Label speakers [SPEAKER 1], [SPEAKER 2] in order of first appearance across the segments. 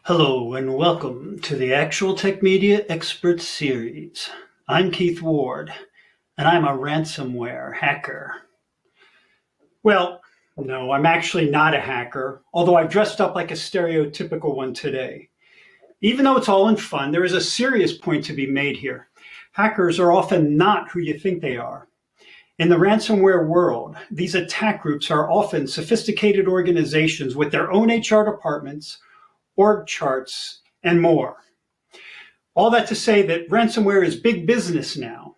[SPEAKER 1] Hello and welcome to the Actual Tech Media Expert Series. I'm Keith Ward, and I'm a ransomware hacker. Well, no, I'm actually not a hacker, although I've dressed up like a stereotypical one today. Even though it's all in fun, there is a serious point to be made here. Hackers are often not who you think they are. In the ransomware world, these attack groups are often sophisticated organizations with their own HR departments, org charts, and more. All that to say that ransomware is big business now.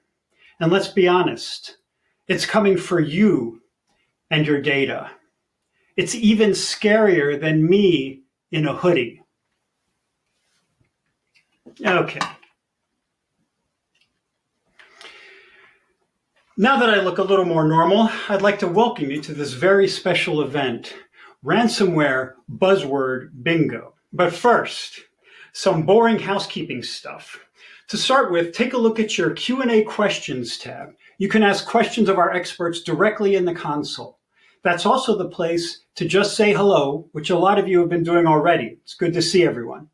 [SPEAKER 1] And let's be honest, it's coming for you and your data. It's even scarier than me in a hoodie. Okay. Now that I look a little more normal, I'd like to welcome you to this very special event, Ransomware Buzzword Bingo. But first, some boring housekeeping stuff. To start with, take a look at your Q&A questions tab. You can ask questions of our experts directly in the console. That's also the place to just say hello, which a lot of you have been doing already. It's good to see everyone.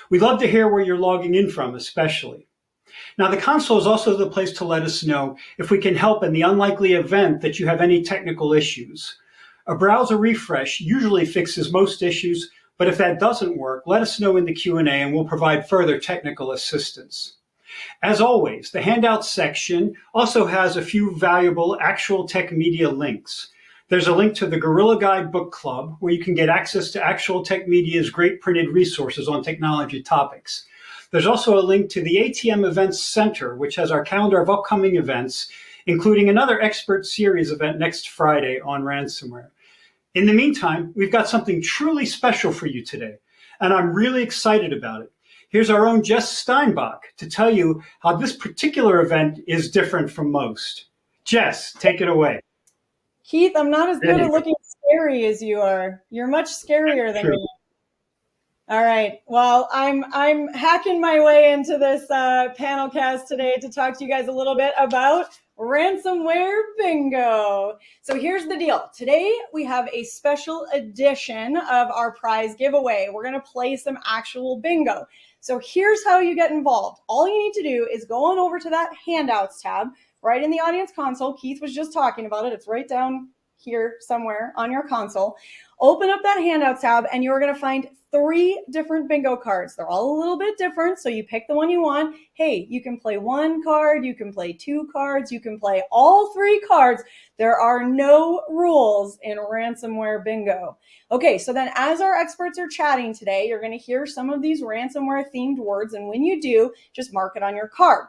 [SPEAKER 1] We'd love to hear where you're logging in from, especially. Now, the console is also the place to let us know if we can help in the unlikely event that you have any technical issues. A browser refresh usually fixes most issues, but if that doesn't work, let us know in the Q&A and we'll provide further technical assistance. As always, the handouts section also has a few valuable Actual Tech Media links. There's a link to the Gorilla Guide Book Club, where you can get access to Actual Tech Media's great printed resources on technology topics. There's also a link to the ATM Events Center, which has our calendar of upcoming events, including another expert series event next Friday on ransomware. In the meantime, we've got something truly special for you today, and I'm really excited about it. Here's our own Jess Steinbach to tell you how this particular event is different from most. Jess, take it away.
[SPEAKER 2] Keith, I'm not as good at looking scary as you are. You're much scarier than me. All right. Well, I'm hacking my way into this PanelCast today to talk to you guys a little bit about Ransomware Bingo. So here's the deal. Today we have a special edition of our prize giveaway. We're going to play some actual bingo. So here's how you get involved. All you need to do is go on over to that handouts tab right in the audience console. Keith was just talking about it. It's right down here somewhere on your console. Open up that handouts tab and you're going to find 3 different bingo cards. They're all a little bit different, so you pick the one you want. Hey, you can play 1 card, you can play 2 cards, you can play all 3 cards. There are no rules in ransomware bingo. Okay, so then as our experts are chatting today, you're going to hear some of these ransomware themed words, and when you do, just mark it on your card.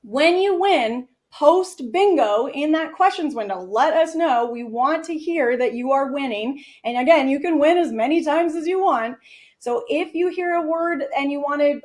[SPEAKER 2] When you win, post bingo in that questions window. Let us know. We want to hear that you are winning. And again, you can win as many times as you want. So if you hear a word and you want to,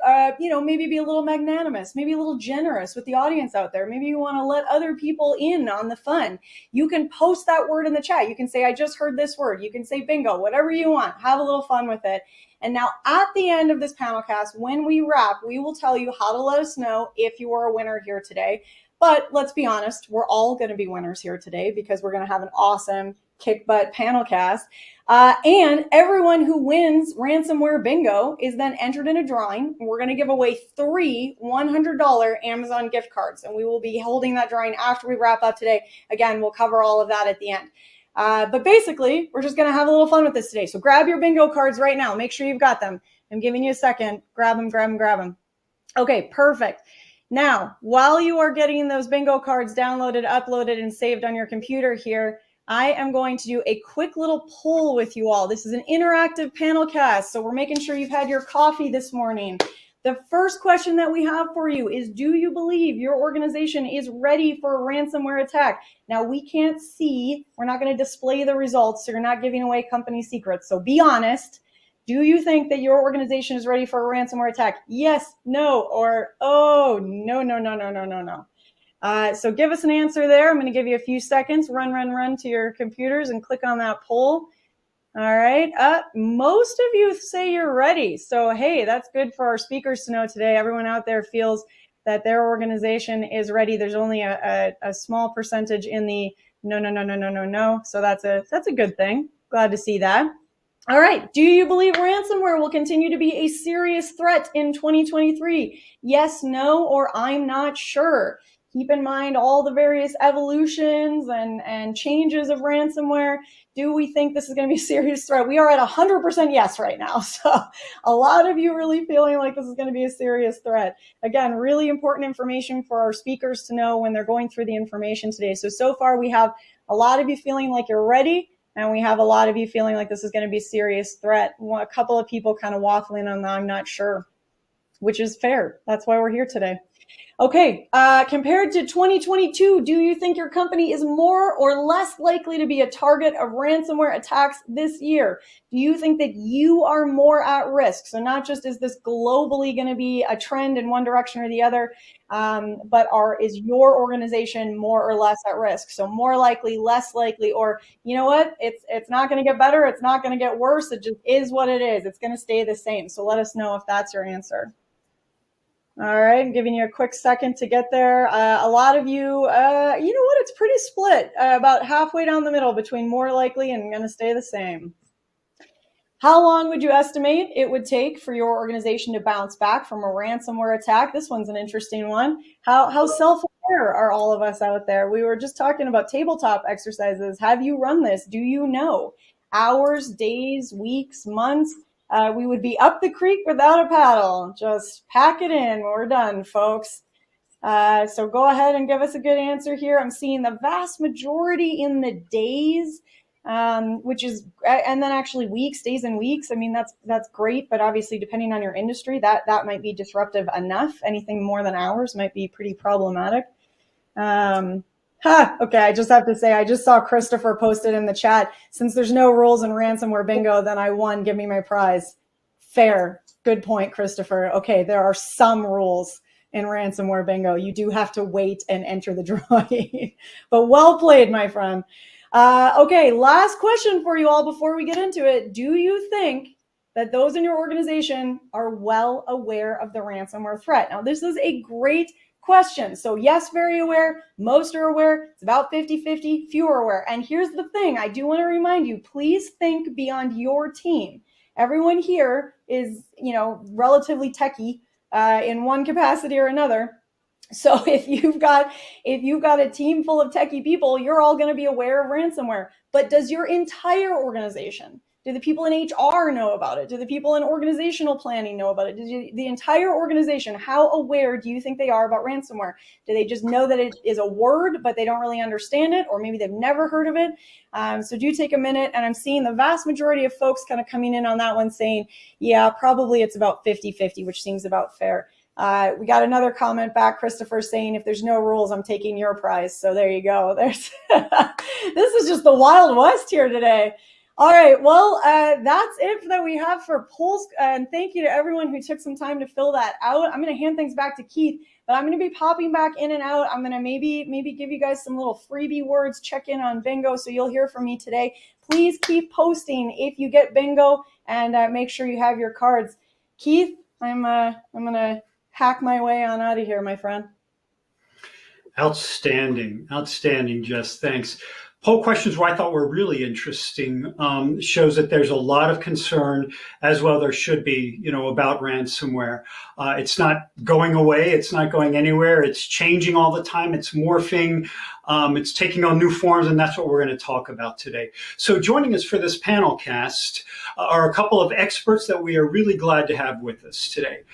[SPEAKER 2] maybe be a little magnanimous, maybe a little generous with the audience out there, maybe you want to let other people in on the fun, you can post that word in the chat. You can say, I just heard this word. You can say bingo, whatever you want. Have a little fun with it. And now at the end of this PanelCast, when we wrap, we will tell you how to let us know if you are a winner here today. But let's be honest, we're all going to be winners here today because we're going to have an awesome kick butt PanelCast. And everyone who wins Ransomware Bingo is then entered in a drawing. We're going to give away 3 $100 Amazon gift cards, and we will be holding that drawing after we wrap up today. Again, we'll cover all of that at the end. But basically, we're just going to have a little fun with this today. So grab your bingo cards right now. Make sure you've got them. I'm giving you a second. Grab them, grab them, grab them. Okay, perfect. Now, while you are getting those bingo cards downloaded, uploaded, and saved on your computer here, I am going to do a quick little poll with you all. This is an interactive PanelCast, so we're making sure you've had your coffee this morning. The first question that we have for you is, do you believe your organization is ready for a ransomware attack? Now, we can't see. We're not going to display the results, so you're not giving away company secrets. So be honest. Do you think that your organization is ready for a ransomware attack? Yes, no, or oh, no. So give us an answer there. I'm going to give you a few seconds. Run to your computers and click on that poll. All right. Most of you say you're ready. So, hey, that's good for our speakers to know today. Everyone out there feels that their organization is ready. There's only a small percentage in the no. So that's a good thing. Glad to see that. All right. Do you believe ransomware will continue to be a serious threat in 2023? Yes, no, or I'm not sure. Keep in mind all the various evolutions and changes of ransomware. Do we think this is going to be a serious threat? We are at 100% yes right now. So a lot of you really feeling like this is going to be a serious threat. Again, really important information for our speakers to know when they're going through the information today. So far we have a lot of you feeling like you're ready. And we have a lot of you feeling like this is going to be a serious threat. A couple of people kind of waffling on the I'm not sure, which is fair. That's why we're here today. Okay, compared to 2022, do you think your company is more or less likely to be a target of ransomware attacks this year? Do you think that you are more at risk? So not just is this globally going to be a trend in one direction or the other, but is your organization more or less at risk? So more likely, less likely, or you know what? It's not going to get better. It's not going to get worse. It just is what it is. It's going to stay the same. So let us know if that's your answer. All right, I'm giving you a quick second to get there. A lot of you, you know what? It's pretty split, about halfway down the middle between more likely and going to stay the same. How long would you estimate it would take for your organization to bounce back from a ransomware attack? This one's an interesting one. How self-aware are all of us out there? We were just talking about tabletop exercises. Have you run this? Do you know? Hours, days, weeks, months? We would be up the creek without a paddle. Just pack it in. We're done, folks. So go ahead and give us a good answer here. I'm seeing the vast majority in the days, which is, and then actually weeks, days and weeks. I mean, that's great, but obviously depending on your industry, that might be disruptive enough. Anything more than hours might be pretty problematic. Okay, I just have to say, I just saw Christopher posted in the chat, since there's no rules in ransomware bingo, then I won, give me my prize. Fair. Good point, Christopher. Okay, there are some rules in ransomware bingo. You do have to wait and enter the drawing. But well played, my friend. Okay, last question for you all before we get into it. Do you think that those in your organization are well aware of the ransomware threat? Now, this is a great question. So yes, very aware. Most are aware. It's about 50-50. Few are aware. And here's the thing. I do want to remind you, please think beyond your team. Everyone here is, relatively techie in one capacity or another. So if you've got a team full of techie people, you're all going to be aware of ransomware. But does your entire organization, do the people in HR know about it? Do the people in organizational planning know about it? The entire organization, how aware do you think they are about ransomware? Do they just know that it is a word, but they don't really understand it? Or maybe they've never heard of it? So do take a minute. And I'm seeing the vast majority of folks kind of coming in on that one saying, yeah, probably it's about 50-50, which seems about fair. We got another comment back, Christopher, saying, if there's no rules, I'm taking your prize. So there you go. This is just the Wild West here today. All right, well, that's it that we have for polls. And thank you to everyone who took some time to fill that out. I'm going to hand things back to Keith, but I'm going to be popping back in and out. I'm going to maybe give you guys some little freebie words, check in on bingo, so you'll hear from me today. Please keep posting if you get bingo, and make sure you have your cards. Keith, I'm going to hack my way on out of here, my friend.
[SPEAKER 1] Outstanding, Jess. Thanks. Poll questions where I thought were really interesting shows that there's a lot of concern, as well there should be, about ransomware. It's not going away. It's not going anywhere. It's changing all the time. It's morphing. It's taking on new forms, and that's what we're going to talk about today. So joining us for this PanelCast are a couple of experts that we are really glad to have with us today.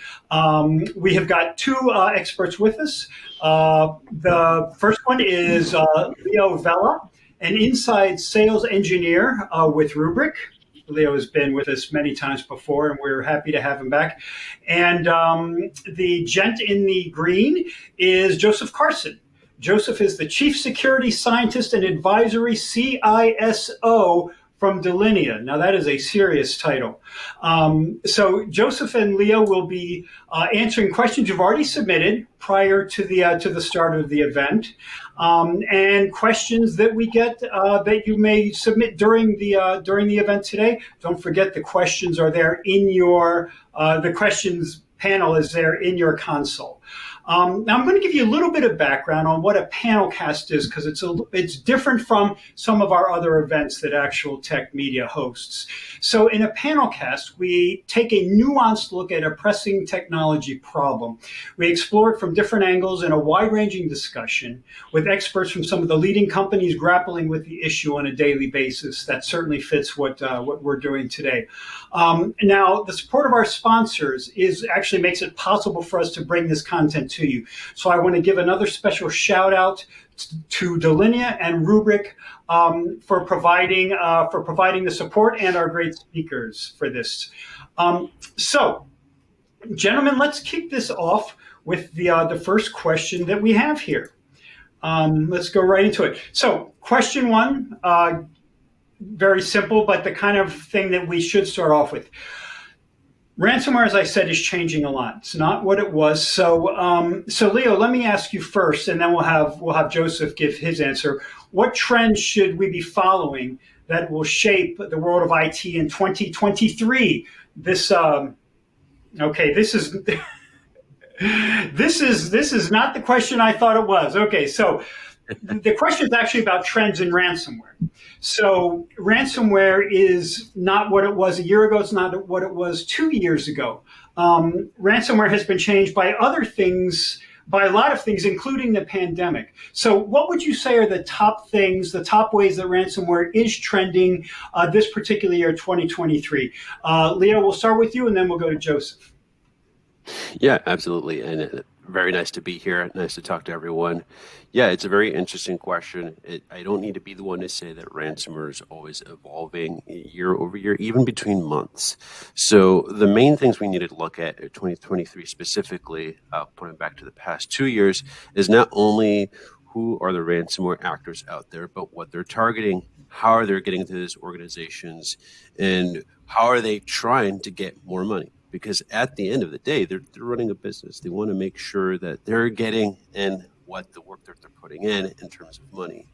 [SPEAKER 1] We have got two experts with us. The first one is Leo Vela, an inside sales engineer with Rubrik. Leo has been with us many times before, and we're happy to have him back. And the gent in the green is Joseph Carson. Joseph is the Chief Security Scientist and Advisory CISO from Delinea. Now, that is a serious title. So Joseph and Leo will be answering questions you've already submitted prior to the start of the event, and questions that we get that you may submit during the event today. Don't forget, the questions are there in your the questions panel is there in your console. Now I'm going to give you a little bit of background on what a PanelCast is, because it's different from some of our other events that Actual Tech Media hosts. So in a PanelCast, we take a nuanced look at a pressing technology problem. We explore it from different angles in a wide-ranging discussion with experts from some of the leading companies grappling with the issue on a daily basis. That certainly fits what we're doing today. Now, the support of our sponsors actually makes it possible for us to bring this content to you. So I want to give another special shout out to Delinea and Rubric for providing the support, and our great speakers for this. So, gentlemen, let's kick this off with the first question that we have here. Let's go right into it. So, question one, very simple, but the kind of thing that we should start off with. Ransomware, as I said, is changing a lot. It's not what it was. So Leo, let me ask you first, and then we'll have Joseph give his answer. What trends should we be following that will shape the world of IT in 2023? This is this is not the question I thought it was. Okay, so the question is actually about trends in ransomware. So ransomware is not what it was a year ago. It's not what it was 2 years ago. Ransomware has been changed by other things, by a lot of things, including the pandemic. So what would you say are the top things, the top ways that ransomware is trending this particular year, 2023? Leo, we'll start with you, and then we'll go to Joseph.
[SPEAKER 3] Yeah, absolutely. And very nice to be here. Nice to talk to everyone. Yeah, it's a very interesting question. I don't need to be the one to say that ransomware is always evolving year over year, even between months. So the main things we need to look at 2023 specifically, pointing back to the past 2 years, is not only who are the ransomware actors out there, but what they're targeting, how are they getting to these organizations, and how are they trying to get more money? Because at the end of the day, they're running a business. They want to make sure that they're getting in what the work that they're putting in terms of money.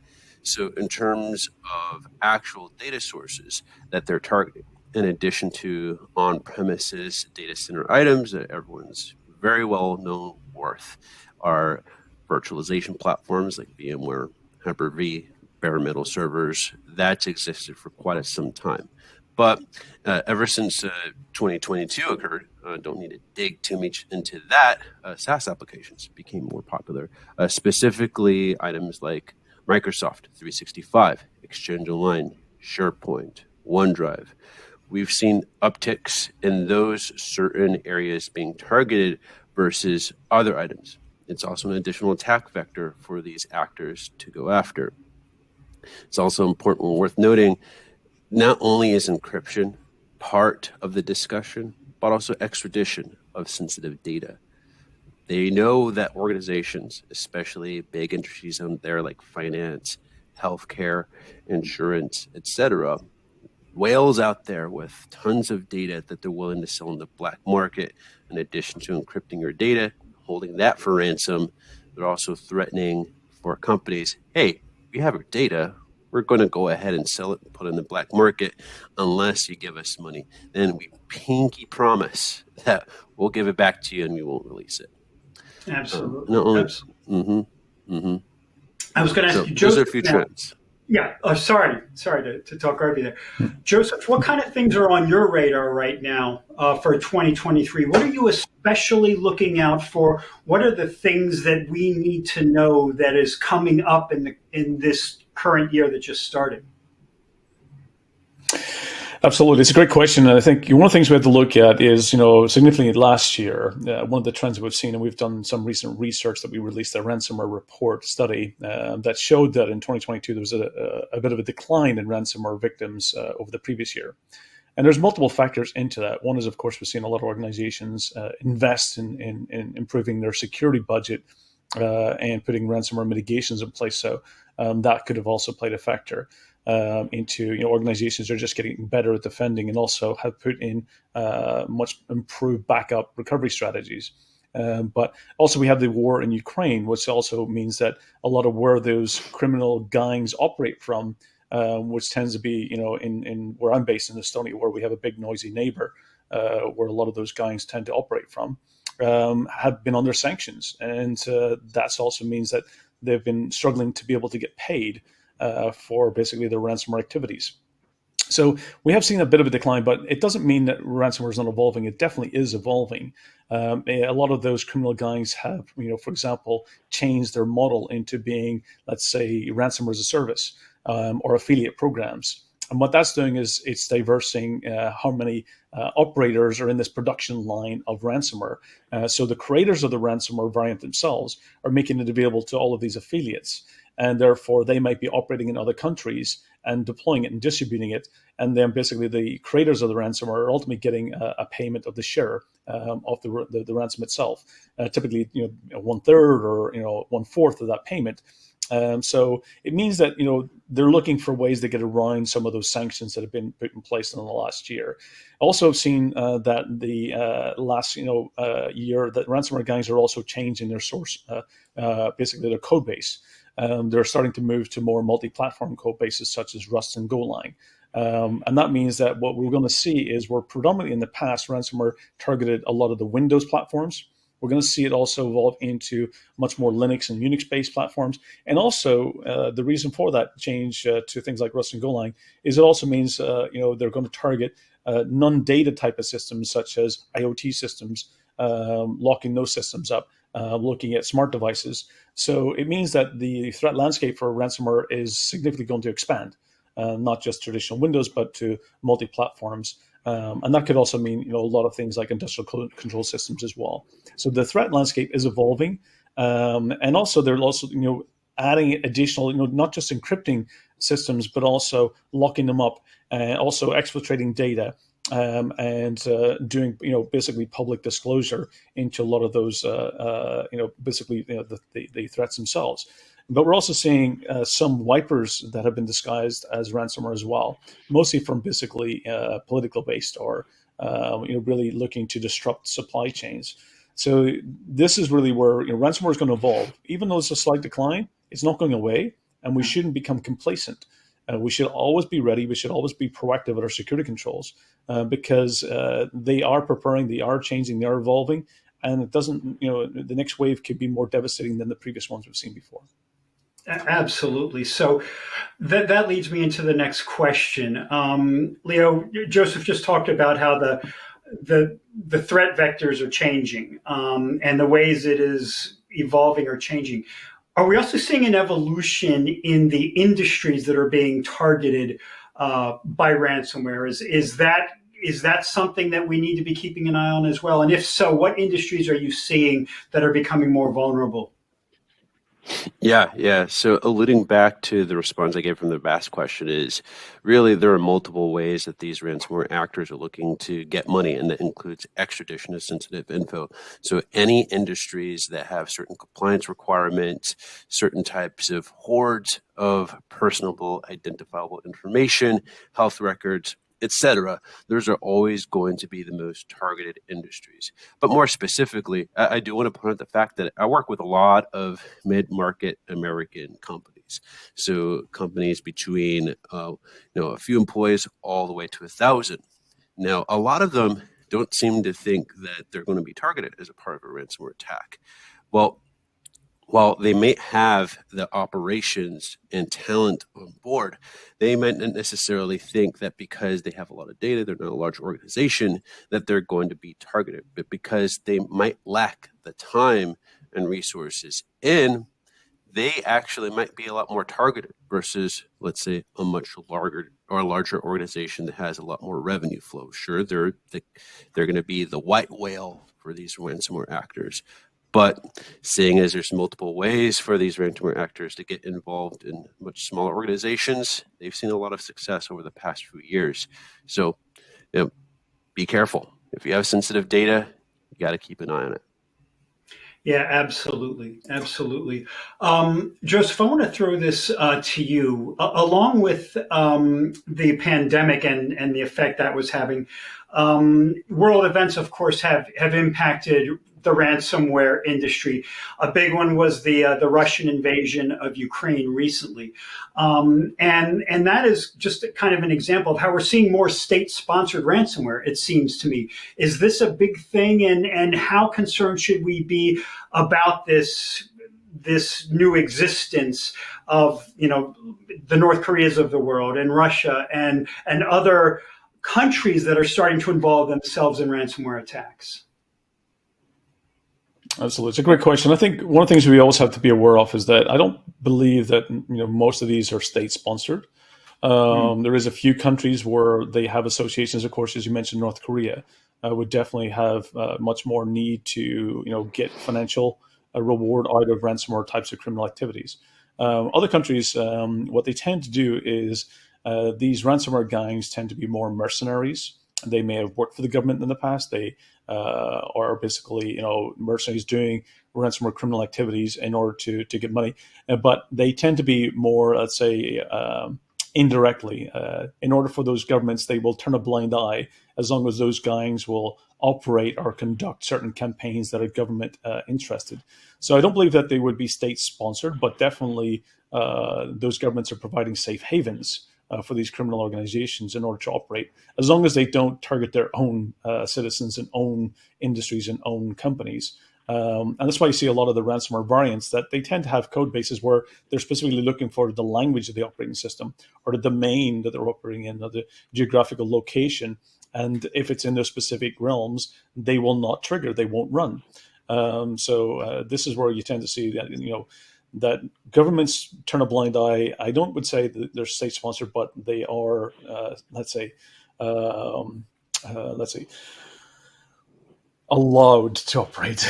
[SPEAKER 3] So in terms of actual data sources that they're targeting, in addition to on-premises data center items that everyone's very well known worth, are virtualization platforms like VMware, Hyper-V, bare metal servers. That's existed for quite some time. But ever since 2022 occurred, don't need to dig too much into that, SaaS applications became more popular, specifically items like Microsoft 365, Exchange Online, SharePoint, OneDrive. We've seen upticks in those certain areas being targeted versus other items. It's also an additional attack vector for these actors to go after. It's also important and worth noting, not only is encryption part of the discussion, but also extradition of sensitive data. They know that organizations, especially big industries out there like finance, healthcare, insurance, etc., whales out there with tons of data that they're willing to sell in the black market. In addition to encrypting your data, holding that for ransom, they're also threatening for companies, hey, we have your data, we're going to go ahead and sell it and put it in the black market unless you give us money. Then we pinky promise that we'll give it back to you and we won't release it.
[SPEAKER 1] Absolutely. I was going to ask you, Joseph.
[SPEAKER 3] Those are a few trends.
[SPEAKER 1] Yeah. Oh, sorry to talk over you there. Joseph, what kind of things are on your radar right now for 2023? What are you especially looking out for? What are the things that we need to know that is coming up in this current year that just started?
[SPEAKER 4] Absolutely. It's a great question. And I think one of the things we have to look at is, significantly last year, one of the trends we've seen, and we've done some recent research that we released, a ransomware report study that showed that in 2022, there was a bit of a decline in ransomware victims over the previous year. And there's multiple factors into that. One is, of course, we've seen a lot of organizations invest in improving their security budget and putting ransomware mitigations in place. So that could have also played a factor into organizations are just getting better at defending and also have put in much improved backup recovery strategies. But also we have the war in Ukraine, which also means that a lot of where those criminal gangs operate from, which tends to be, in where I'm based in Estonia, where we have a big noisy neighbor, where a lot of those gangs tend to operate from. have been under sanctions. And that also means that they've been struggling to be able to get paid for basically their ransomware activities. So we have seen a bit of a decline, but it doesn't mean that ransomware is not evolving. It definitely is evolving. A lot of those criminal gangs have, for example, changed their model into being, let's say, ransomware as a service or affiliate programs. And what that's doing is it's diversing how many operators are in this production line of ransomware. So the creators of the ransomware variant themselves are making it available to all of these affiliates. And therefore, they might be operating in other countries and deploying it and distributing it. And then basically the creators of the ransomware are ultimately getting a payment of the share of the ransom itself, typically 1/3 or 1/4 of that payment. So it means that they're looking for ways to get around some of those sanctions that have been put in place in the last year. Also, I've seen that the last year that ransomware gangs are also changing their source, basically their code base. They're starting to move to more multi-platform code bases such as Rust and Golang. And that means that what we're going to see is we're predominantly in the past, ransomware targeted a lot of the Windows platforms. We're going to see it also evolve into much more Linux and Unix-based platforms. And also, the reason for that change to things like Rust and Golang is it also means they're going to target non-data type of systems such as IoT systems, locking those systems up, looking at smart devices. So it means that the threat landscape for ransomware is significantly going to expand, not just traditional Windows, but to multi-platforms. And that could also mean, a lot of things like industrial control systems as well. So the threat landscape is evolving. And also they're also, adding additional, not just encrypting systems, but also locking them up, also exfiltrating data, and doing, basically public disclosure into a lot of those, basically, the threats themselves. But we're also seeing some wipers that have been disguised as ransomware as well, mostly from basically political based or really looking to disrupt supply chains. So this is really where ransomware is going to evolve. Even though it's a slight decline, it's not going away, and we shouldn't become complacent. We should always be ready. We should always be proactive at our security controls because they are preparing, they are changing, they are evolving, and it doesn't. The next wave could be more devastating than the previous ones we've seen before.
[SPEAKER 1] Absolutely. So that leads me into the next question. Leo, Joseph just talked about how the threat vectors are changing and the ways it is evolving are changing. Are we also seeing an evolution in the industries that are being targeted by ransomware? Is that something that we need to be keeping an eye on as well? And if so, what industries are you seeing that are becoming more vulnerable?
[SPEAKER 3] Yeah. So alluding back to the response I gave from the last question is really there are multiple ways that these ransomware actors are looking to get money, and that includes extradition of sensitive info. So any industries that have certain compliance requirements, certain types of hoards of personable identifiable information, health records, etc., those are always going to be the most targeted industries. But more specifically, I do want to point out the fact that I work with a lot of mid-market American companies. So companies between a few employees all the way to 1,000. Now, a lot of them don't seem to think that they're going to be targeted as a part of a ransomware attack. Well, while they may have the operations and talent on board, they might not necessarily think that because they have a lot of data, they're not a large organization, that they're going to be targeted. But because they might lack the time and resources in, they actually might be a lot more targeted versus, let's say, a much larger organization that has a lot more revenue flow. Sure, they're going to be the white whale for these ransomware actors. But seeing as there's multiple ways for these ransomware actors to get involved in much smaller organizations, they've seen a lot of success over the past few years. So be careful. If you have sensitive data, you got to keep an eye on it.
[SPEAKER 1] Yeah, absolutely. Joseph, I want to throw this to you. Along with the pandemic and the effect that was having, world events, of course, have impacted the ransomware industry. A big one was the Russian invasion of Ukraine recently, and that is just kind of an example of how we're seeing more state-sponsored ransomware. It seems to me. Is this a big thing, and how concerned should we be about this new existence of the North Koreas of the world and Russia and other countries that are starting to involve themselves in ransomware attacks?
[SPEAKER 4] Absolutely. It's a great question. I think one of the things we always have to be aware of is that I don't believe that most of these are state sponsored. There is a few countries where they have associations. Of course, as you mentioned, North Korea would definitely have much more need to get financial reward out of ransomware types of criminal activities. Other countries, what they tend to do is these ransomware gangs tend to be more mercenaries. They may have worked for the government in the past. They are basically, mercenaries doing ransomware criminal activities in order to get money. But they tend to be more, let's say, indirectly. In order for those governments, they will turn a blind eye as long as those gangs will operate or conduct certain campaigns that are government interested. So I don't believe that they would be state-sponsored, but definitely those governments are providing safe havens for these criminal organizations in order to operate, as long as they don't target their own citizens and own industries and own companies. And that's why you see a lot of the ransomware variants that they tend to have code bases where they're specifically looking for the language of the operating system or the domain that they're operating in, or the geographical location. And if it's in their specific realms, they will not trigger, they won't run. So this is where you tend to see that, that governments turn a blind eye. I don't would say that they're state sponsored, but they are, let's say, allowed to operate.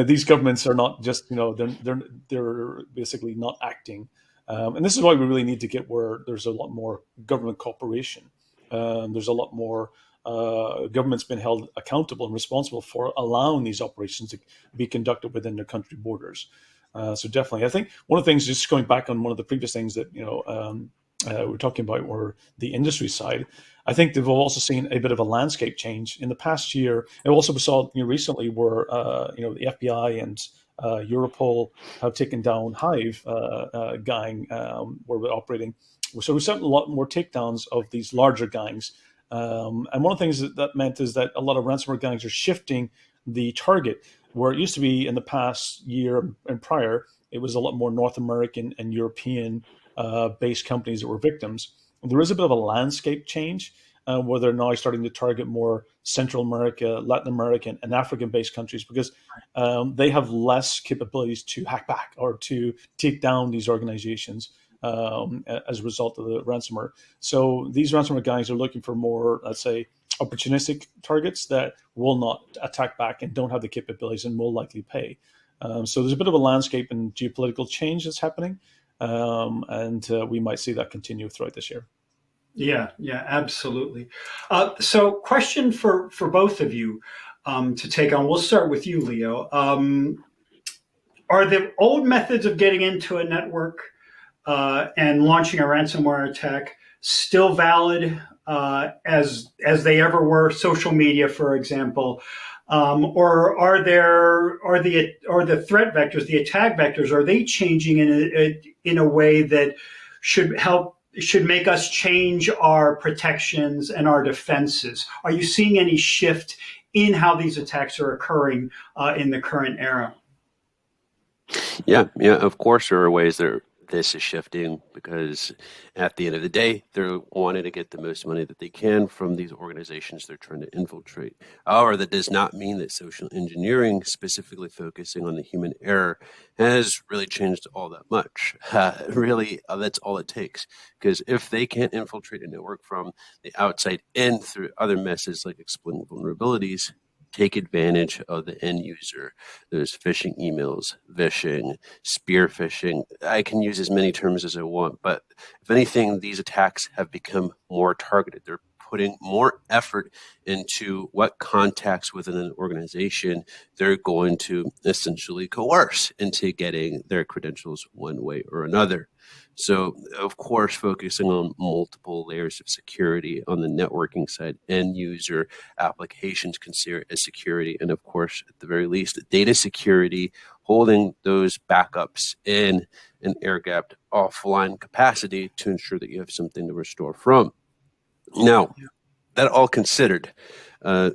[SPEAKER 4] These governments are not just, they're basically not acting. And this is why we really need to get where there's a lot more government cooperation. There's a lot more governments been held accountable and responsible for allowing these operations to be conducted within their country borders. So definitely, I think one of the things, just going back on one of the previous things that we're talking about, were the industry side. I think they've also seen a bit of a landscape change in the past year. And also we saw recently where the FBI and Europol have taken down Hive gang where we're operating. So we saw a lot more takedowns of these larger gangs. And one of the things that meant is that a lot of ransomware gangs are shifting the target, where it used to be in the past year and prior, it was a lot more North American and European based companies that were victims. There is a bit of a landscape change where they're now starting to target more Central America, Latin American, and African-based countries because they have less capabilities to hack back or to take down these organizations as a result of the ransomware. So these ransomware gangs are looking for more, let's say, opportunistic targets that will not attack back and don't have the capabilities and will likely pay. So there's a bit of a landscape and geopolitical change that's happening, and we might see that continue throughout this year.
[SPEAKER 1] Yeah, absolutely. So question for both of you to take on. We'll start with you, Leo. Are the old methods of getting into a network and launching a ransomware attack still valid as they ever were? Social media, for example, or are the threat vectors, the attack vectors, are they changing in a way that should make us change our protections and our defenses? Are you seeing any shift in how these attacks are occurring in the current era?
[SPEAKER 3] Yeah, of course there are ways that this is shifting, because at the end of the day, they're wanting to get the most money that they can from these organizations they're trying to infiltrate. However, that does not mean that social engineering, specifically focusing on the human error, has really changed all that much. Really, that's all it takes. Because if they can't infiltrate a network from the outside in through other methods like exploiting vulnerabilities, take advantage of the end user. There's phishing emails, vishing, spear phishing. I can use as many terms as I want, but if anything, these attacks have become more targeted. They're putting more effort into what contacts within an organization they're going to essentially coerce into getting their credentials one way or another. So, of course, focusing on multiple layers of security on the networking side, end user applications consider as security, and of course, at the very least, data security, holding those backups in an air-gapped offline capacity to ensure that you have something to restore from. Now, that all considered,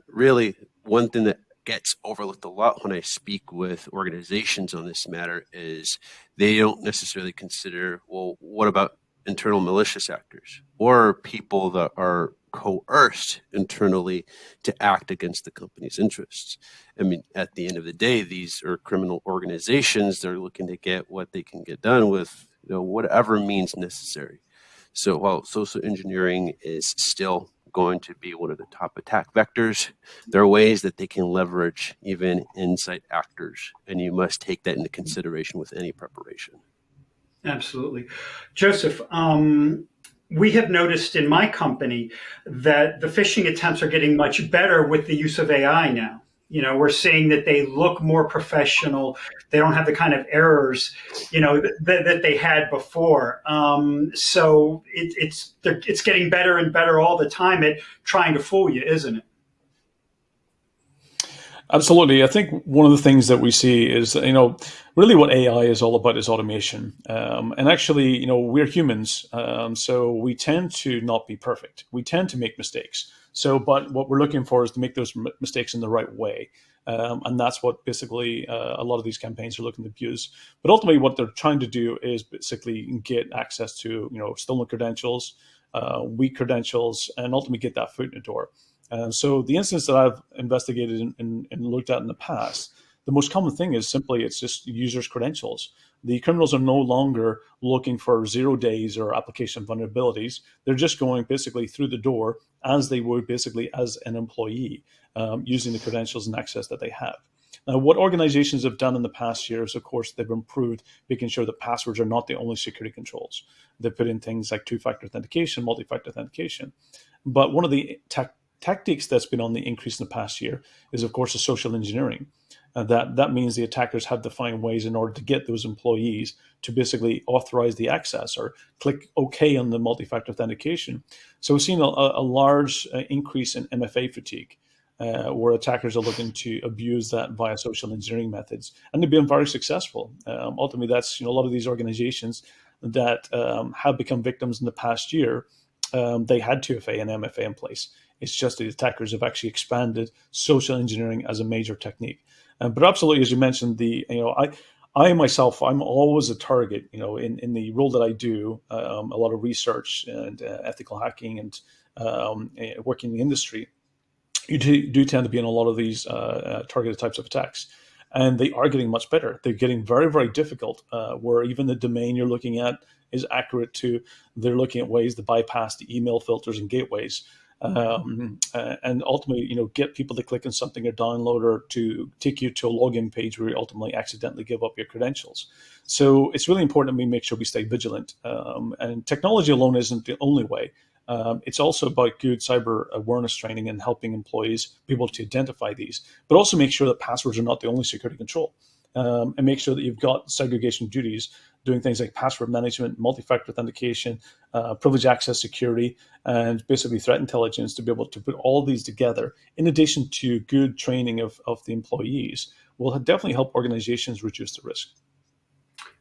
[SPEAKER 3] really one thing that gets overlooked a lot when I speak with organizations on this matter is they don't necessarily consider, well, what about internal malicious actors or people that are coerced internally to act against the company's interests? I mean, at the end of the day, these are criminal organizations. They're looking to get what they can get done with, whatever means necessary. So while social engineering is still going to be one of the top attack vectors, there are ways that they can leverage even inside actors, and you must take that into consideration with any preparation.
[SPEAKER 1] Absolutely. Joseph, we have noticed in my company that the phishing attempts are getting much better with the use of AI now. We're seeing that they look more professional. They don't have the kind of errors, that they had before. So it's getting better and better all the time at trying to fool you, isn't it?
[SPEAKER 4] Absolutely. I think one of the things that we see is, really what AI is all about is automation. And actually, we're humans. So we tend to not be perfect. We tend to make mistakes. But what we're looking for is to make those mistakes in the right way. And that's what basically a lot of these campaigns are looking to abuse. But ultimately, what they're trying to do is basically get access to, stolen credentials, weak credentials, and ultimately get that foot in the door. So the instance that I've investigated and looked at in the past, the most common thing is simply it's just users' credentials. The criminals are no longer looking for 0 days or application vulnerabilities. They're just going basically through the door as they would basically as an employee, using the credentials and access that they have. Now, what organizations have done in the past years, of course, they've improved making sure that passwords are not the only security controls. They put in things like two-factor authentication, multi-factor authentication. But one of the tactics that's been on the increase in the past year is, of course, the social engineering. That means the attackers have to find ways in order to get those employees to basically authorize the access or click OK on the multi-factor authentication. So we've seen a large increase in MFA fatigue, where attackers are looking to abuse that via social engineering methods, and they've been very successful. Ultimately, that's a lot of these organizations that have become victims in the past year. They had 2FA and MFA in place. It's just the attackers have actually expanded social engineering as a major technique. But absolutely, as you mentioned, I myself, I'm always a target. In the role that I do, a lot of research and ethical hacking and working in the industry, you do tend to be in a lot of these targeted types of attacks. And they are getting much better. They're getting very, very difficult, where even the domain you're looking at is accurate to, they're looking at ways to bypass the email filters and gateways. And ultimately, get people to click on something or download or to take you to a login page where you ultimately accidentally give up your credentials. So it's really important that we make sure we stay vigilant. And technology alone isn't the only way. It's also about good cyber awareness training and helping employees be able to identify these, but also make sure that passwords are not the only security control. And make sure that you've got segregation duties, doing things like password management, multi-factor authentication, privileged access security, and basically threat intelligence to be able to put all these together, in addition to good training of the employees, will definitely help organizations reduce the risk.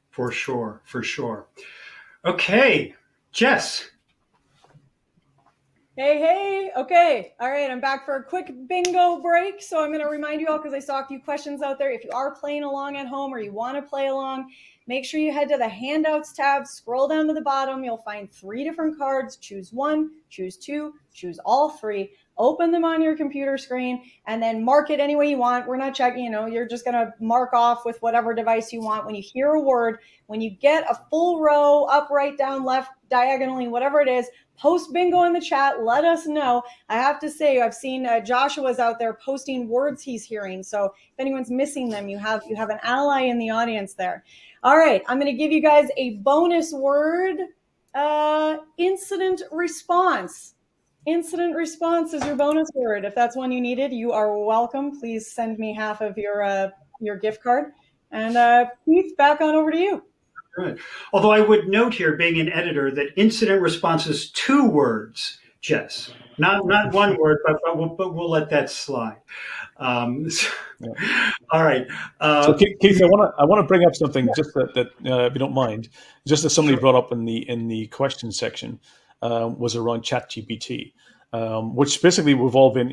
[SPEAKER 1] For sure. Okay, Jess.
[SPEAKER 2] Hey. Okay. All right. I'm back for a quick bingo break. So I'm going to remind you all, because I saw a few questions out there. If you are playing along at home or you want to play along, make sure you head to the handouts tab, scroll down to the bottom. You'll find 3 different cards. Choose 1, choose 2, choose all 3. Open them on your computer screen and then mark it any way you want. We're not checking, you're just going to mark off with whatever device you want. When you hear a word, when you get a full row, up, right, down, left, diagonally, whatever it is, post bingo in the chat. Let us know. I have to say, I've seen Joshua's out there posting words he's hearing. So if anyone's missing them, you have an ally in the audience there. All right. I'm going to give you guys a bonus word, incident response. Incident response is your bonus word. If that's one you needed, you are welcome. Please send me half of your gift card. And Keith, back on over to you.
[SPEAKER 1] Right. Although I would note here, being an editor, that incident response is 2 words, Jess. Not 1 word, but we'll let that slide. All right.
[SPEAKER 4] So Keith, I want to bring up something just that if you don't mind, just as somebody brought up in the question section, was around ChatGPT, which basically we've all been,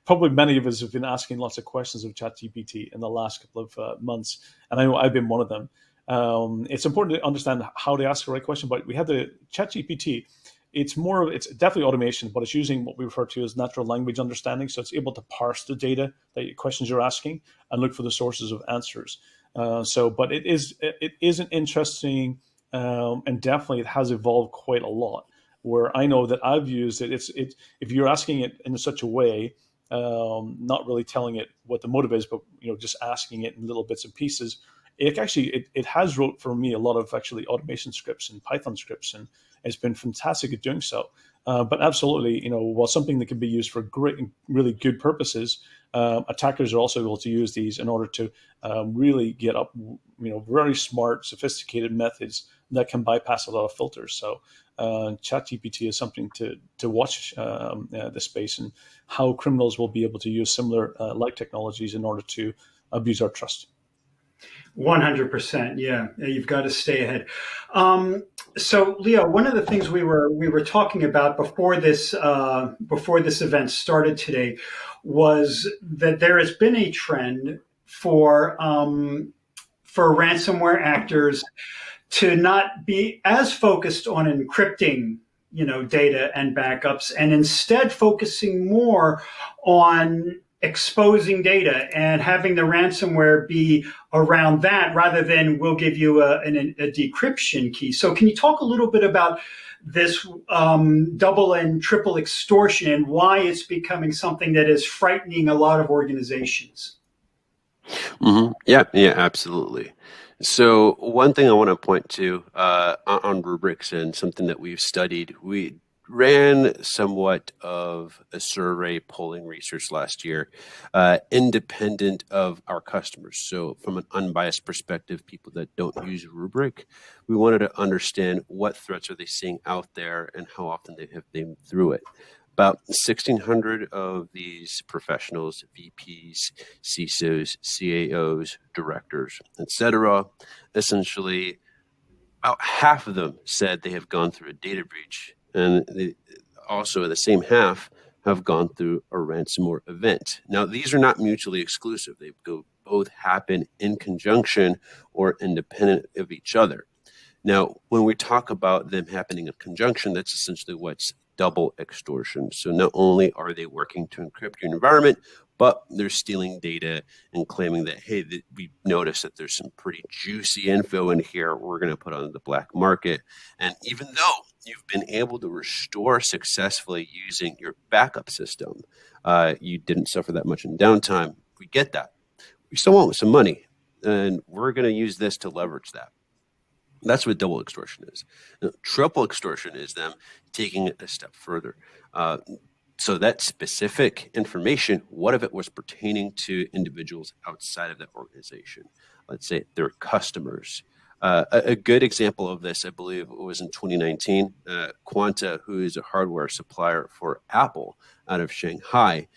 [SPEAKER 4] probably many of us have been asking lots of questions of ChatGPT in the last couple of months, and I know I've been one of them. It's important to understand how to ask the right question, but we have the ChatGPT. It's definitely automation, but it's using what we refer to as natural language understanding. So it's able to parse the data, the questions you're asking, and look for the sources of answers. But it is an interesting, and definitely it has evolved quite a lot. Where I know that I've used it, if you're asking it in such a way, not really telling it what the motive is, but just asking it in little bits and pieces. It has wrote for me a lot of actually automation scripts and Python scripts, and it's been fantastic at doing so. But absolutely, while something that can be used for great, really good purposes, attackers are also able to use these in order to really get up, very smart, sophisticated methods that can bypass a lot of filters. So ChatGPT is something to watch the space, and how criminals will be able to use similar like technologies in order to abuse our trust.
[SPEAKER 1] 100%. Yeah, you've got to stay ahead. So, Leo, one of the things we were talking about before this event started today was that there has been a trend for ransomware actors to not be as focused on encrypting, data and backups, and instead focusing more on exposing data and having the ransomware be around that rather than we'll give you a decryption key. So can you talk a little bit about this double and triple extortion and why it's becoming something that is frightening a lot of organizations?
[SPEAKER 3] Mm-hmm. Yeah, absolutely. So one thing I want to point to on rubrics, and something that we've studied, we ran somewhat of a survey polling research last year, independent of our customers. So from an unbiased perspective, people that don't use rubric, we wanted to understand what threats are they seeing out there and how often they have been through it. About 1,600 of these professionals, VPs, CISOs, CAOs, directors, etc., essentially about half of them said they have gone through a data breach. And they also, the same half have gone through a ransomware event. Now, these are not mutually exclusive. They both happen in conjunction or independent of each other. Now, when we talk about them happening in conjunction, that's essentially what's double extortion. So not only are they working to encrypt your environment, but they're stealing data and claiming that, hey, we noticed that there's some pretty juicy info in here we're going to put on the black market. And even though you've been able to restore successfully using your backup system, you didn't suffer that much in downtime. We get that. We still want some money, and we're going to use this to leverage that. That's what double extortion is. Now, triple extortion is them taking it a step further. So that specific information, what if it was pertaining to individuals outside of that organization? Let's say their customers. A good example of this, I believe, was in 2019. Quanta, who is a hardware supplier for Apple out of Shanghai,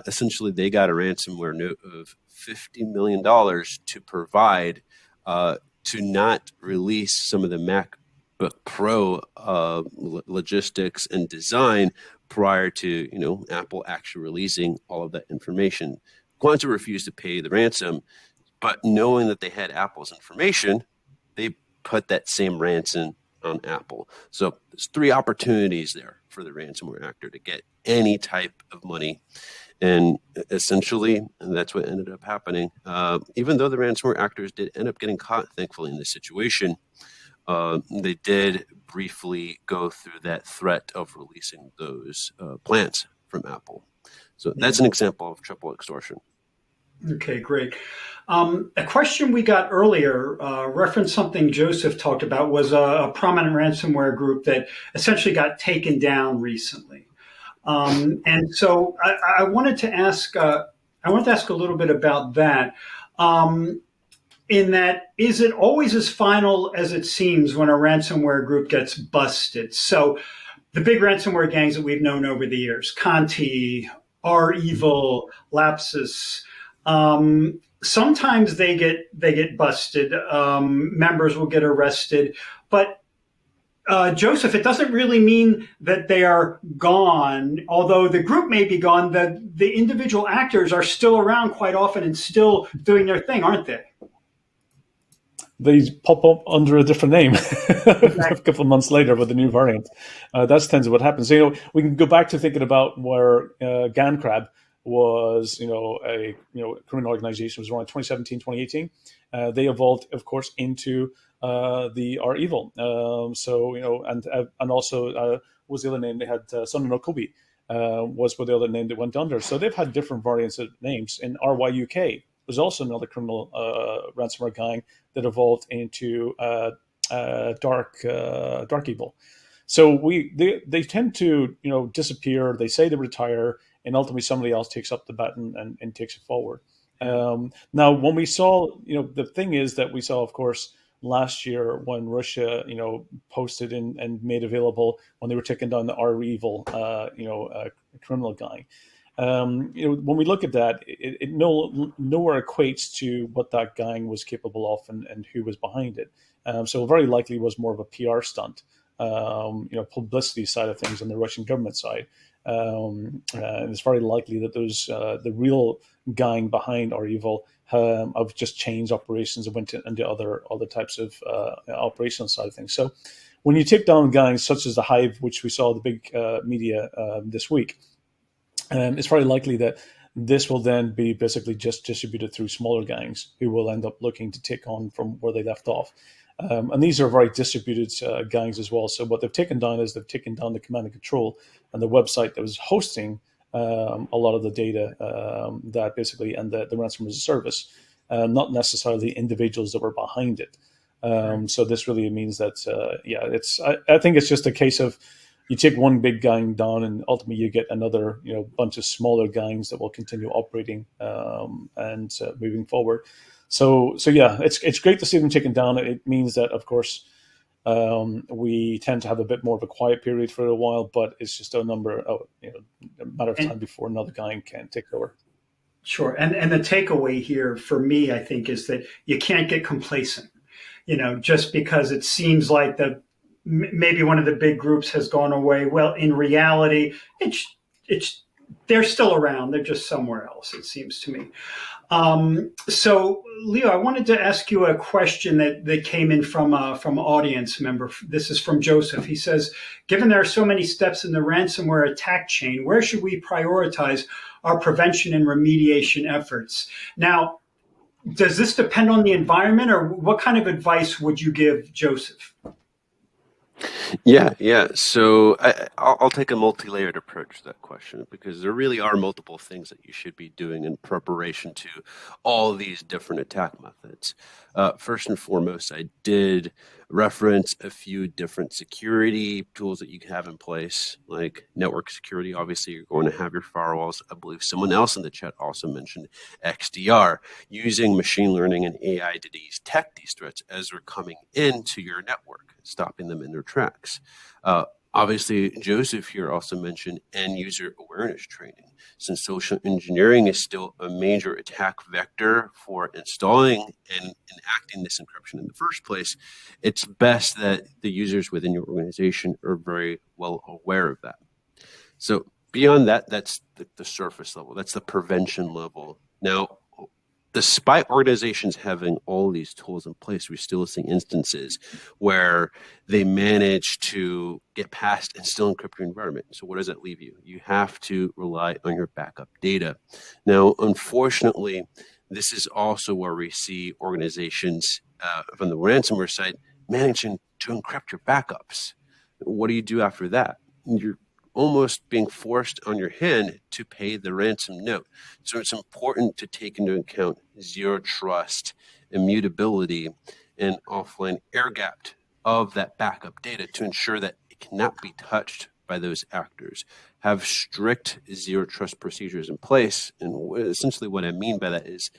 [SPEAKER 3] essentially they got a ransomware note of $50 million to provide to not release some of the MacBook Pro logistics and design prior to Apple actually releasing all of that information. Quanta refused to pay the ransom, but knowing that they had Apple's information, they put that same ransom on Apple. So there's 3 opportunities there for the ransomware actor to get any type of money. And essentially, that's what ended up happening. Even though the ransomware actors did end up getting caught, thankfully, in this situation, they did briefly go through that threat of releasing those plans from Apple. So that's an example of triple extortion.
[SPEAKER 1] Okay, great. A question we got earlier referenced something Joseph talked about, was a prominent ransomware group that essentially got taken down recently. And so I wanted to ask a little bit about that. In that, is it always as final as it seems when a ransomware group gets busted? So the big ransomware gangs that we've known over the years, Conti, REvil, Lapsus, sometimes they get busted. Members will get arrested, but Joseph, it doesn't really mean that they are gone. Although the group may be gone, the individual actors are still around quite often and still doing their thing, aren't they?
[SPEAKER 4] They pop up under a different name a couple of months later with a new variant. That's tends to what happens. So, we can go back to thinking about where GanCrab was, a criminal organization. It was around 2017, 2018. They evolved, of course, into the REvil. And also what was the other name? They had Sun and Okobi was the other name that went under. So they've had different variants of names. In RYUK was also another criminal ransomware gang that evolved into Dark Evil. So they tend to disappear. They say they retire, and ultimately somebody else takes up the baton and takes it forward. Now, when we saw, the thing is that we saw, of course, last year when Russia, posted and made available when they were taking down the REvil, criminal gang. When we look at that, it nowhere equates to what that gang was capable of and who was behind it. So very likely was more of a PR stunt, publicity side of things on the Russian government side. And it's very likely that those the real gang behind REvil have just changed operations and went into other types of operational side of things. So when you take down gangs such as the Hive, which we saw the big media this week, it's very likely that this will then be basically just distributed through smaller gangs who will end up looking to take on from where they left off. And these are very distributed gangs as well. So what they've taken down is they've taken down the command and control and the website that was hosting a lot of the data that basically, and the ransomware as a service, not necessarily individuals that were behind it. So this really means that, I think it's just a case of you take one big gang down and ultimately you get another, bunch of smaller gangs that will continue operating and moving forward. So yeah, it's great to see them taken down. It means that, of course, we tend to have a bit more of a quiet period for a while, but it's just a matter of time before another gang can take over.
[SPEAKER 1] Sure. And the takeaway here for me, I think, is that you can't get complacent, just because it seems like maybe one of the big groups has gone away. Well, in reality, they're still around. They're just somewhere else, it seems to me. So, Leo, I wanted to ask you a question that came in from audience member. This is from Joseph. He says, given there are so many steps in the ransomware attack chain, where should we prioritize our prevention and remediation efforts? Now, does this depend on the environment, or what kind of advice would you give Joseph?
[SPEAKER 3] Yeah. So I'll take a multi-layered approach to that question, because there really are multiple things that you should be doing in preparation to all these different attack methods. First and foremost, I did reference a few different security tools that you can have in place, like network security. Obviously, you're going to have your firewalls. I believe someone else in the chat also mentioned XDR, using machine learning and AI to detect these threats as they're coming into your network, stopping them in their tracks. Obviously, Joseph here also mentioned end user awareness training. Since social engineering is still a major attack vector for installing and enacting this encryption in the first place, it's best that the users within your organization are very well aware of that. So beyond that, that's the surface level. That's the prevention level. Now, despite organizations having all these tools in place, we're still seeing instances where they manage to get past and still encrypt your environment. So what does that leave you? You have to rely on your backup data. Now, unfortunately, this is also where we see organizations from the ransomware side managing to encrypt your backups. What do you do after that? You're almost being forced on your hand to pay the ransom note. So it's important to take into account zero trust, immutability, and offline air gapped of that backup data to ensure that it cannot be touched by those actors. Have strict zero trust procedures in place. And essentially what I mean by that is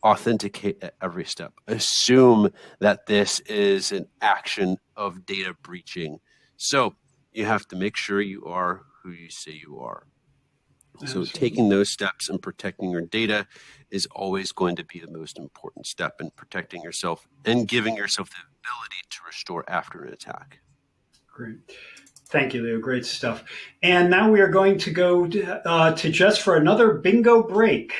[SPEAKER 3] authenticate at every step. Assume that this is an action of data breaching. So you have to make sure you are who you say you are. So taking those steps and protecting your data is always going to be the most important step in protecting yourself and giving yourself the ability to restore after an attack.
[SPEAKER 1] Great. Thank you, Leo. Great stuff. And now we are going to go to Jess for another bingo break.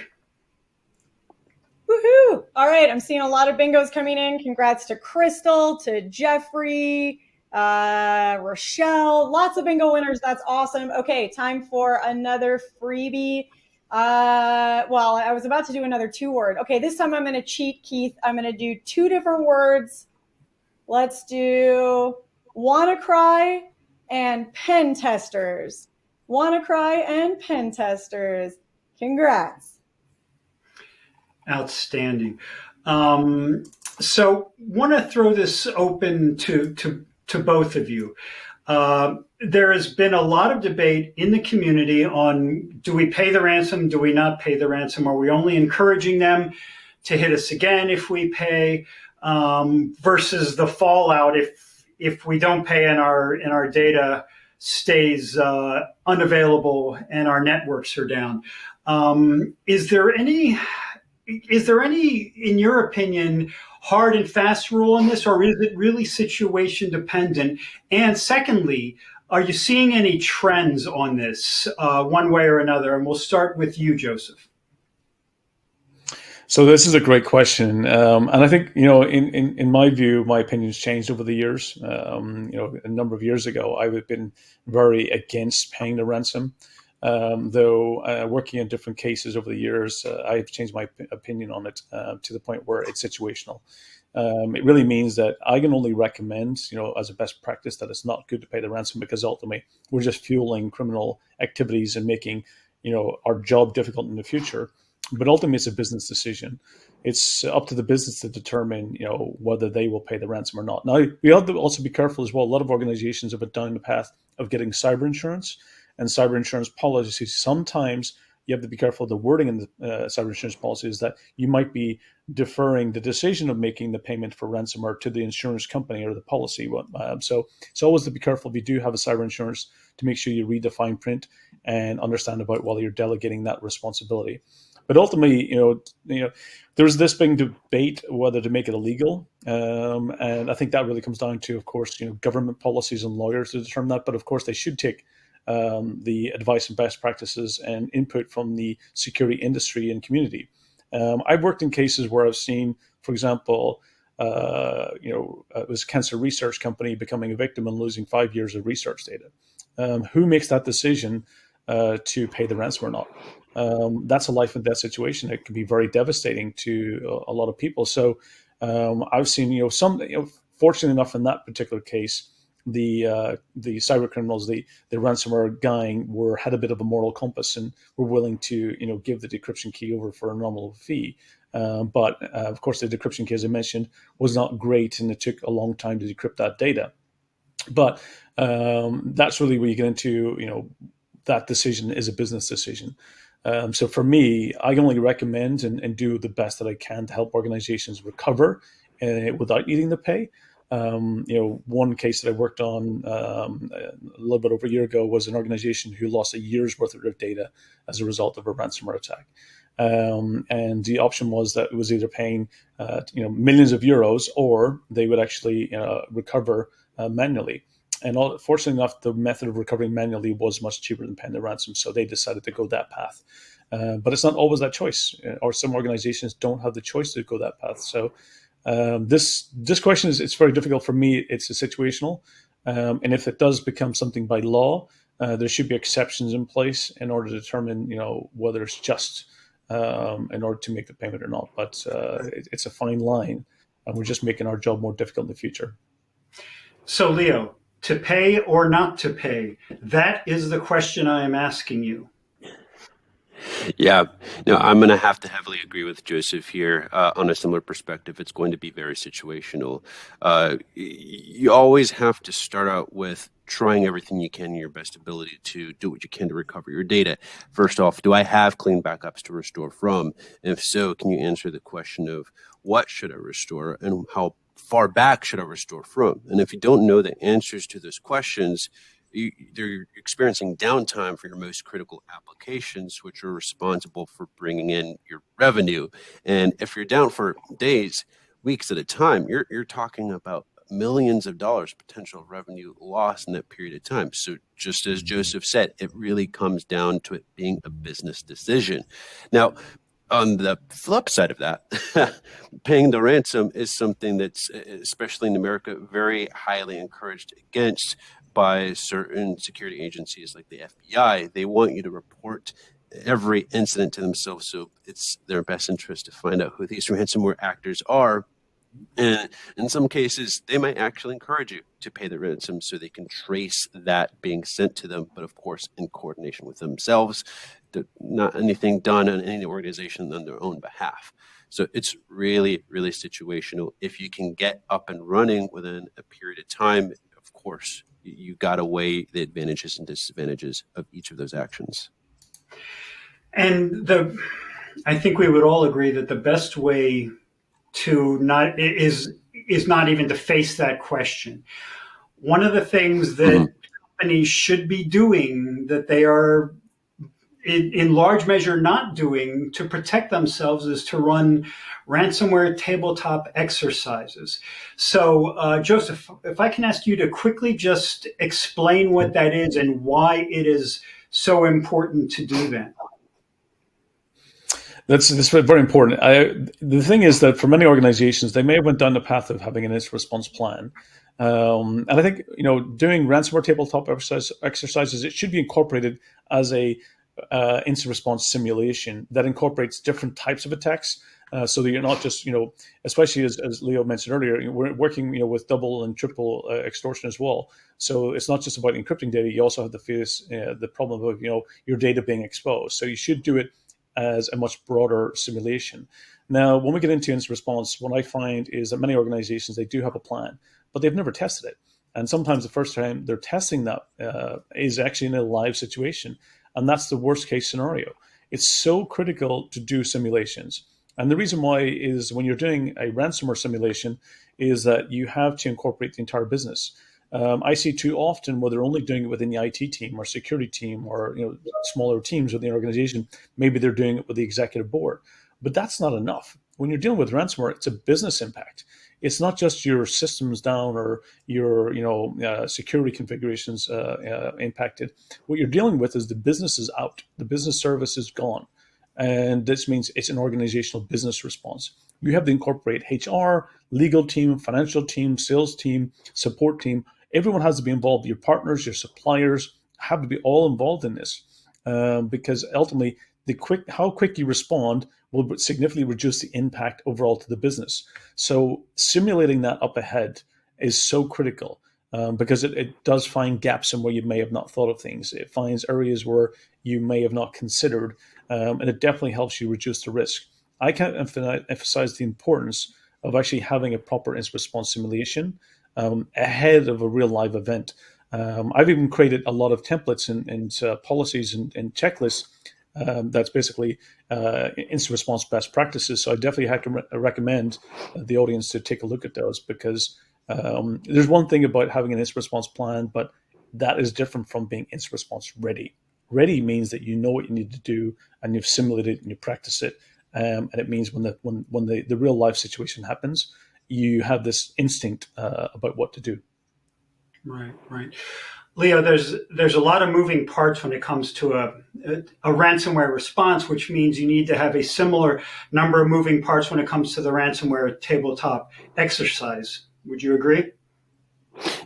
[SPEAKER 2] Woohoo! All right, I'm seeing a lot of bingos coming in. Congrats to Crystal, to Jeffrey, Rochelle. Lots of bingo winners. That's awesome. Okay, time for another freebie. Well, I was about to do another 2-word. Okay, this time I'm going to cheat, Keith. I'm going to do 2 different words. Let's do WannaCry and pen testers. WannaCry and pen testers. Congrats.
[SPEAKER 1] Outstanding. So want to throw this open to both of you. There has been a lot of debate in the community on, do we pay the ransom? Do we not pay the ransom? Are we only encouraging them to hit us again if we pay, versus the fallout if we don't pay and our data stays unavailable and our networks are down? Is there any, in your opinion, hard and fast rule on this, or is it really situation dependent? And secondly, are you seeing any trends on this one way or another? And we'll start with you, Joseph.
[SPEAKER 4] So this is a great question, and I think in my view, my opinion's changed over the years. A number of years ago, I would have been very against paying the ransom. Though working in different cases over the years, I've changed my opinion on it to the point where it's situational. It really means that I can only recommend, as a best practice, that it's not good to pay the ransom, because ultimately we're just fueling criminal activities and making, our job difficult in the future. But ultimately, it's a business decision. It's up to the business to determine, whether they will pay the ransom or not. Now, we have to also be careful as well. A lot of organizations have been down the path of getting cyber insurance and cyber insurance policies. Sometimes you have to be careful of the wording in the cyber insurance policies, that you might be deferring the decision of making the payment for ransomware to the insurance company or the policy. So it's always to be careful if you do have a cyber insurance, to make sure you read the fine print and understand about whether you're delegating that responsibility. But ultimately, there's this big debate whether to make it illegal. And I think that really comes down to, of course, government policies and lawyers to determine that. But of course, they should take the advice and best practices and input from the security industry and community. I've worked in cases where I've seen, for example, it was a cancer research company becoming a victim and losing 5 years of research data. Who makes that decision to pay the ransom or not? That's a life and death situation. It can be very devastating to a lot of people. So I've seen, fortunately enough, in that particular case, the cyber criminals, the ransomware gang, had a bit of a moral compass and were willing to give the decryption key over for a nominal fee. But of course, the decryption key, as I mentioned, was not great, and it took a long time to decrypt that data. But that's really where you get into that decision is a business decision. So for me, I can only recommend and do the best that I can to help organizations recover without needing to pay. One case that I worked on a little bit over a year ago was an organization who lost a year's worth of their data as a result of a ransomware attack. And the option was that it was either paying millions of euros, or they would actually recover manually. And fortunately enough, the method of recovering manually was much cheaper than paying the ransom, so they decided to go that path. But it's not always that choice, or some organizations don't have the choice to go that path. So this question it's very difficult for me. It's a situational, and if it does become something by law, there should be exceptions in place in order to determine whether it's just in order to make the payment or not. But it's a fine line, and we're just making our job more difficult in the future.
[SPEAKER 1] So, Leo, To pay or not to pay? That is the question I am asking you.
[SPEAKER 3] Yeah, no, I'm going to have to heavily agree with Joseph here on a similar perspective. It's going to be very situational. You always have to start out with trying everything you can in your best ability to do what you can to recover your data. First off, do I have clean backups to restore from? And if so, can you answer the question of what should I restore and how far back should I restore from? And if you don't know the answers to those questions, they're experiencing downtime for your most critical applications, which are responsible for bringing in your revenue. And if you're down for days, weeks at a time, you're talking about millions of dollars potential revenue loss in that period of time. So just as Joseph said, it really comes down to it being a business decision. Now, on the flip side of that, paying the ransom is something that's, especially in America, very highly encouraged against by certain security agencies like the FBI. They want you to report every incident to themselves, so it's their best interest to find out who these ransomware actors are. And in some cases, they might actually encourage you to pay the ransom so they can trace that being sent to them, but of course, in coordination with themselves, not anything done on any organization on their own behalf. So it's really, really situational. If you can get up and running within a period of time, of course, you got to weigh the advantages and disadvantages of each of those actions.
[SPEAKER 1] And I think we would all agree that the best way to not is not even to face that question. One of the things that companies should be doing that they are in large measure not doing to protect themselves is to run ransomware tabletop exercises. So, Joseph, if I can ask you to quickly just explain what that is and why it is so important to do that.
[SPEAKER 4] That's very important. The thing is that for many organizations, they may have went down the path of having an incident response plan. And I think, doing ransomware tabletop exercises, it should be incorporated as a incident response simulation that incorporates different types of attacks, so that you're not just, especially as Leo mentioned earlier, we're working, with double and triple extortion as well. So it's not just about encrypting data. You also have to face the problem of, your data being exposed. So you should do it as a much broader simulation. Now, when we get into incident response, what I find is that many organizations, they do have a plan, but they've never tested it. And sometimes the first time they're testing that is actually in a live situation. And that's the worst case scenario. It's so critical to do simulations. And the reason why is when you're doing a ransomware simulation is that you have to incorporate the entire business. I see too often where they're only doing it within the IT team or security team or smaller teams within the organization. Maybe they're doing it with the executive board. But that's not enough. When you're dealing with ransomware, it's a business impact. It's not just your systems down or your security configurations impacted. What you're dealing with is the business is out. The business service is gone. And this means it's an organizational business response. You have to incorporate HR, legal team, financial team, sales team, support team. Everyone has to be involved. Your partners, your suppliers have to be all involved in this because ultimately how quick you respond will significantly reduce the impact overall to the business. So simulating that up ahead is so critical because it does find gaps in where you may have not thought of things. It finds areas where you may have not considered, and it definitely helps you reduce the risk. I can't emphasize the importance of actually having a proper incident response simulation ahead of a real live event. I've even created a lot of templates and policies and checklists that's basically incident response best practices. So I definitely recommend the audience to take a look at those because there's one thing about having an incident response plan, but that is different from being incident response ready. Ready means that you know what you need to do and you've simulated it and you practice it. And it means when the real life situation happens, you have this instinct about what to do.
[SPEAKER 1] Right. Leo, there's a lot of moving parts when it comes to a ransomware response, which means you need to have a similar number of moving parts when it comes to the ransomware tabletop exercise. Would you agree?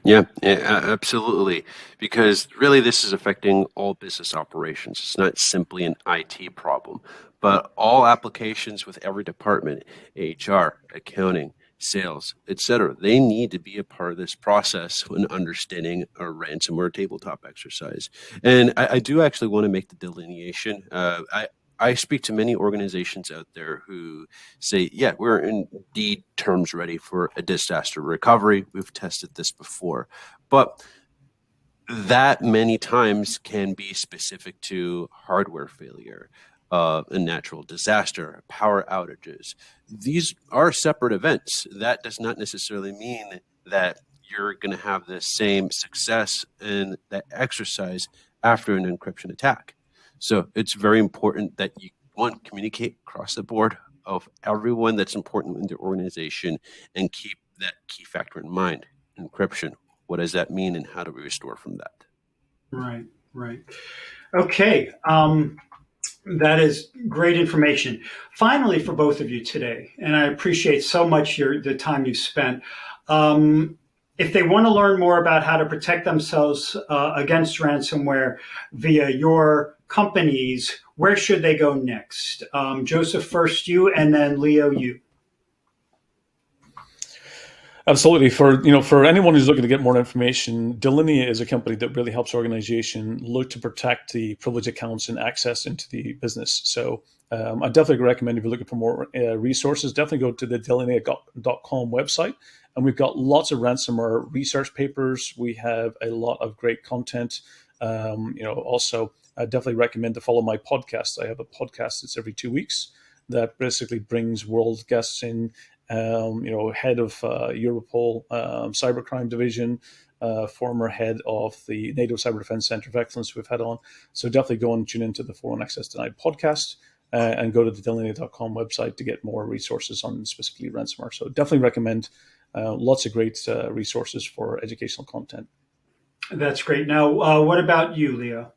[SPEAKER 3] Yeah, absolutely. Because really this is affecting all business operations. It's not simply an IT problem, but all applications with every department, HR, accounting, sales, etc. They need to be a part of this process when understanding a ransomware tabletop exercise. And I do actually want to make the delineation. I speak to many organizations out there who say, yeah, we're indeed terms ready for a disaster recovery. We've tested this before. But that many times can be specific to hardware failure, a natural disaster, power outages. These are separate events. That does not necessarily mean that you're going to have the same success in that exercise after an encryption attack. So it's very important that you, one, communicate across the board of everyone that's important in the organization and keep that key factor in mind, encryption. What does that mean and how do we restore from that?
[SPEAKER 1] Right, right. Okay. That is great information. Finally, for both of you today, and I appreciate so much the time you've spent. If they want to learn more about how to protect themselves against ransomware via your companies, where should they go next? Joseph, first you, and then Leo, you.
[SPEAKER 4] Absolutely. For anyone who's looking to get more information, Delinea is a company that really helps organizations look to protect the privileged accounts and access into the business. So I definitely recommend, if you're looking for more resources, definitely go to the delinea.com website. And we've got lots of ransomware research papers. We have a lot of great content. Also, I definitely recommend to follow my podcast. I have a podcast that's every 2 weeks that basically brings world guests in. Head of Europol cybercrime division, former head of the NATO Cyber Defense Center of Excellence we've had on. So definitely go and tune into the Foreign Access Denied podcast and go to the delinea.com website to get more resources on specifically ransomware. So definitely recommend lots of great resources for educational content.
[SPEAKER 1] That's great. Now, what about you, Leo?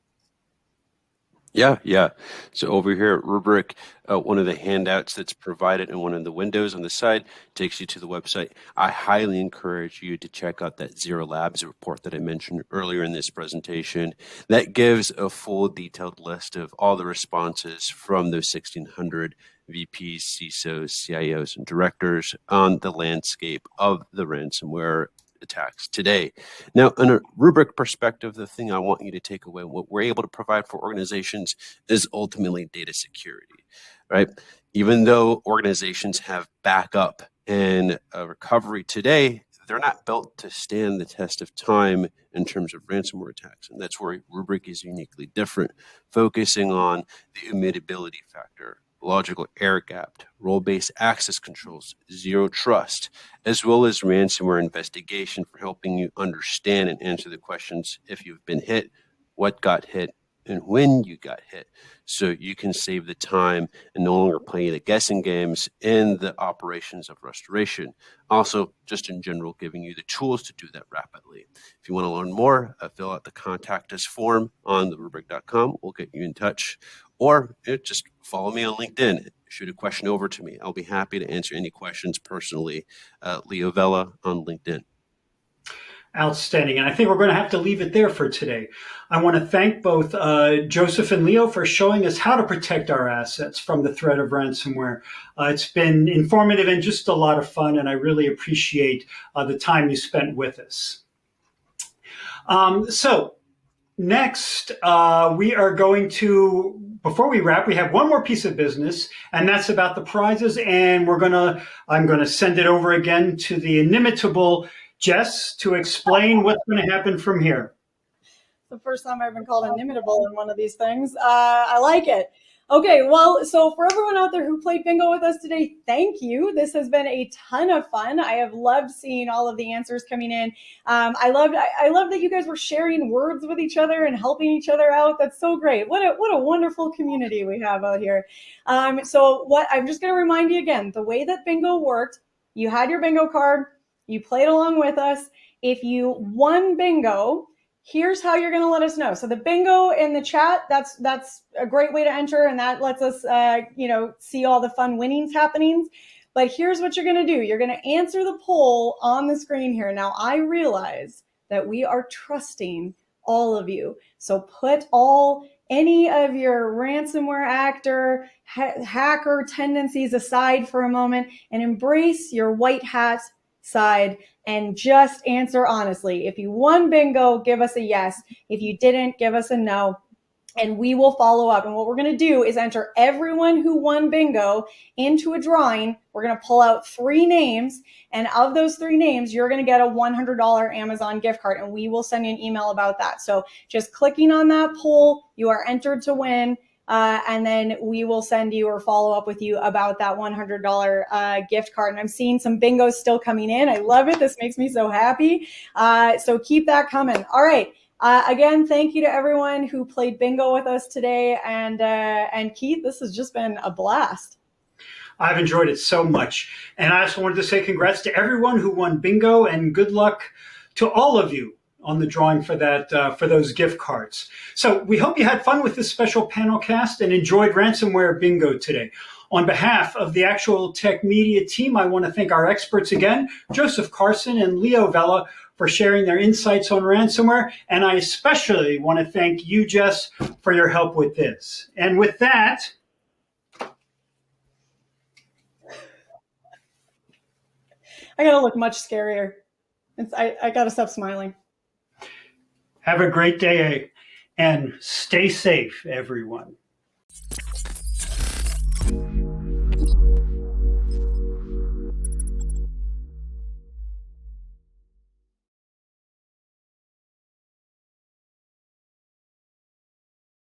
[SPEAKER 3] Yeah. So over here at Rubric, one of the handouts that's provided in one of the windows on the side takes you to the website. I highly encourage you to check out that Zero Labs report that I mentioned earlier in this presentation. That gives a full detailed list of all the responses from those 1,600 VPs, CISOs, CIOs, and directors on the landscape of the ransomware attacks today. Now, in a Rubric perspective, the thing I want you to take away, what we're able to provide for organizations is ultimately data security, right? Even though organizations have backup and recovery today, they're not built to stand the test of time in terms of ransomware attacks. And that's where Rubric is uniquely different, focusing on the immutability factor, logical air-gapped, role-based access controls, zero trust, as well as ransomware investigation for helping you understand and answer the questions if you've been hit, what got hit, and when you got hit, so you can save the time and no longer play the guessing games in the operations of restoration. Also, just in general, giving you the tools to do that rapidly. If you want to learn more, fill out the contact us form on the rubric.com. We'll get you in touch. Or just follow me on LinkedIn. Shoot a question over to me. I'll be happy to answer any questions personally. Leo Vella on LinkedIn.
[SPEAKER 1] Outstanding. And I think we're going to have to leave it there for today. I want to thank both Joseph and Leo for showing us how to protect our assets from the threat of ransomware. It's been informative and just a lot of fun, and I really appreciate the time you spent with us. So next, we are going to, before we wrap, we have one more piece of business, and that's about the prizes. And I'm going to send it over again to the inimitable Jess to explain what's going to happen from here.
[SPEAKER 2] The first time I've been called inimitable in one of these things. I like it. Okay, well, so for everyone out there who played bingo with us today, thank you. This has been a ton of fun. I have loved seeing all of the answers coming in. I loved that you guys were sharing words with each other and helping each other out. That's so great. What a wonderful community we have out here. So I'm just going to remind you again, the way that bingo worked, you had your bingo card, you played along with us. If you won bingo, here's how you're going to let us know. So the bingo in the chat, that's a great way to enter, and that lets us, see all the fun winnings happenings. But here's what you're going to do. You're going to answer the poll on the screen here. Now, I realize that we are trusting all of you. So put all any of your ransomware actor, hacker tendencies aside for a moment and embrace your white hat side and just answer honestly. If you won bingo, give us a yes. If you didn't, give us a no. And we will follow up. And what we're going to do is enter everyone who won bingo into a drawing. We're going to pull out 3 names. And of those 3 names, you're going to get a $100 Amazon gift card. And we will send you an email about that. So just clicking on that poll, you are entered to win. And then we will send you or follow up with you about that $100 gift card. And I'm seeing some bingos still coming in. I love it. This makes me so happy. So keep that coming. All right. Again, thank you to everyone who played bingo with us today. And Keith, this has just been a blast.
[SPEAKER 1] I've enjoyed it so much. And I also wanted to say congrats to everyone who won bingo and good luck to all of you on the drawing for that for those gift cards. So we hope you had fun with this special PanelCast and enjoyed ransomware bingo today. On behalf of the Actual Tech Media team, I want to thank our experts again, Joseph Carson and Leo Vella, for sharing their insights on ransomware. And I especially want to thank you, Jess, for your help with this. And with that,
[SPEAKER 2] I gotta look much scarier. I gotta stop smiling.
[SPEAKER 1] have a great day and stay safe, everyone.